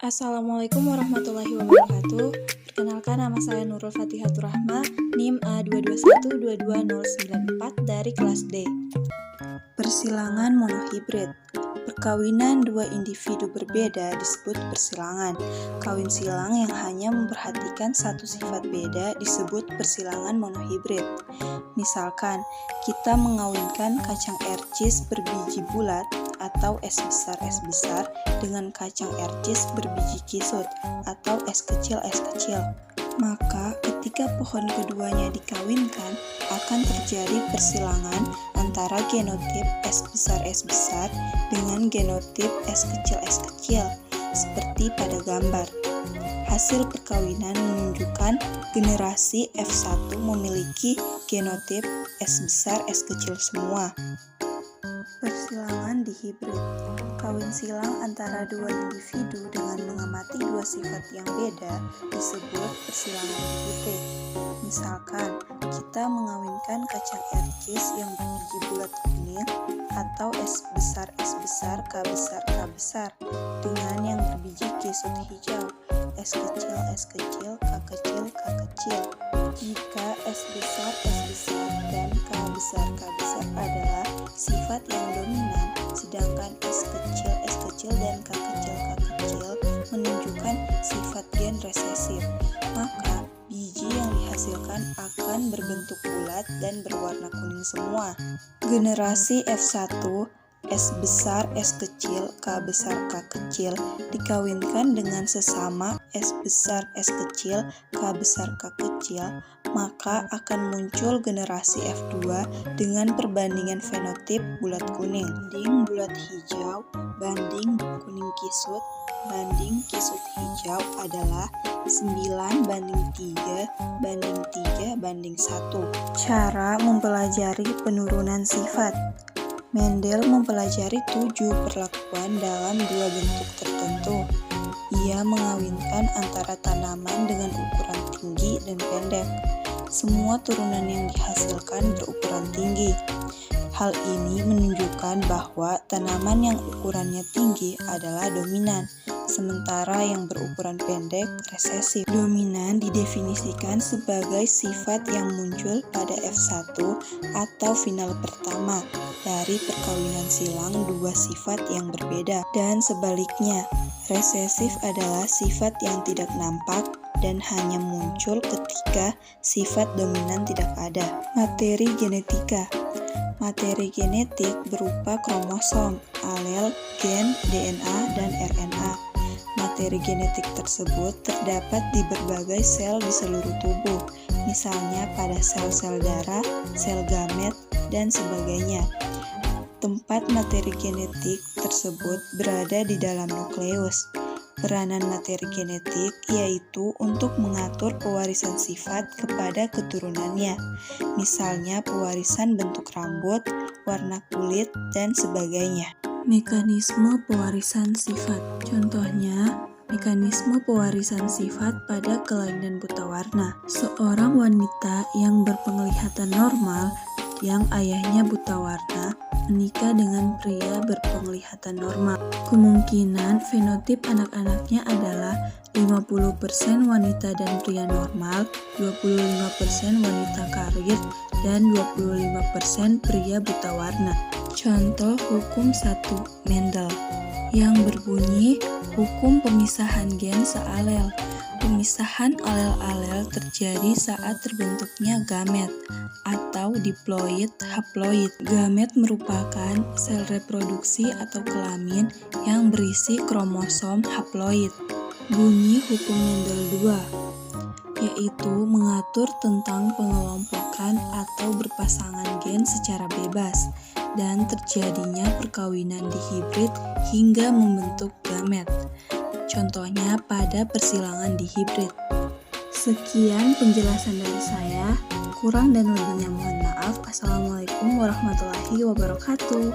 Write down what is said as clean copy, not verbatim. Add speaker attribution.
Speaker 1: Assalamualaikum warahmatullahi wabarakatuh. Perkenalkan, nama saya Nurul Fatihatur Rahma, NIM A221-22094 dari kelas D. Persilangan monohibrid. Perkawinan dua individu berbeda disebut persilangan. Kawin silang yang hanya memperhatikan satu sifat beda disebut persilangan monohibrid. Misalkan, kita mengawinkan kacang ercis berbiji bulat atau es besar dengan kacang ercis berbiji kisut atau es kecil. Maka ketika pohon keduanya dikawinkan, akan terjadi persilangan antara genotip es besar dengan genotip es kecil, seperti pada gambar. Hasil perkawinan menunjukkan generasi F1 memiliki genotip es besar, es kecil semua. Persilangan dihibrid. Kawin silang antara dua individu dengan mengamati dua sifat yang beda disebut persilangan dihibrid. Misalkan, kita mengawinkan kacang ercis yang berbiji bulat kuning atau es besar K besar dengan yang berbiji kisut hijau, es kecil, K kecil. Jika es besar dan K besar adalah sifat yang dominan, sedangkan es kecil dan K kecil menunjukkan sifat gen resesif, maka biji yang dihasilkan akan berbentuk bulat dan berwarna kuning semua. Generasi F1 es besar, es kecil, K besar, K kecil dikawinkan dengan sesama es besar, es kecil, K besar, K kecil, maka akan muncul generasi F2 dengan perbandingan fenotip bulat kuning banding bulat hijau banding kuning kisut banding kisut hijau adalah 9:3:1. Cara mempelajari penurunan sifat. Mendel mempelajari 7 perlakuan dalam 2 bentuk tertentu. Ia mengawinkan antara tanaman dengan ukuran tinggi dan pendek. Semua turunan yang dihasilkan berukuran tinggi. Hal ini menunjukkan bahwa tanaman yang ukurannya tinggi adalah dominan, sementara yang berukuran pendek resesif. Dominan didefinisikan sebagai sifat yang muncul pada F1 atau final pertama dari perkawinan silang dua sifat yang berbeda, dan sebaliknya, resesif adalah sifat yang tidak nampak dan hanya muncul ketika sifat dominan tidak ada. Materi genetika. Materi genetik berupa kromosom, alel, gen, DNA, dan RNA. Materi genetik tersebut terdapat di berbagai sel di seluruh tubuh, misalnya pada sel-sel darah, sel gamet, dan sebagainya. Tempat materi genetik tersebut berada di dalam nukleus. Peranan materi genetik yaitu untuk mengatur pewarisan sifat kepada keturunannya, misalnya pewarisan bentuk rambut, warna kulit, dan sebagainya. Mekanisme pewarisan sifat. Contohnya, mekanisme pewarisan sifat pada kelainan buta warna. Seorang wanita yang berpenglihatan normal, yang ayahnya buta warna, menikah dengan pria berpenglihatan normal. Kemungkinan fenotip anak-anaknya adalah 50% wanita dan pria normal, 25% wanita karir, dan 25% pria buta warna. Contoh hukum 1 Mendel yang berbunyi hukum pemisahan gen sealel. Pemisahan alel-alel terjadi saat terbentuknya gamet atau diploid haploid. Gamet merupakan sel reproduksi atau kelamin yang berisi kromosom haploid. Bunyi hukum Mendel 2, yaitu mengatur tentang pengelompokan atau berpasangan gen secara bebas dan terjadinya perkawinan dihibrid hingga membentuk gamet. Contohnya pada persilangan dihibrid. Sekian penjelasan dari saya. Kurang dan lebihnya mohon maaf. Assalamualaikum warahmatullahi wabarakatuh.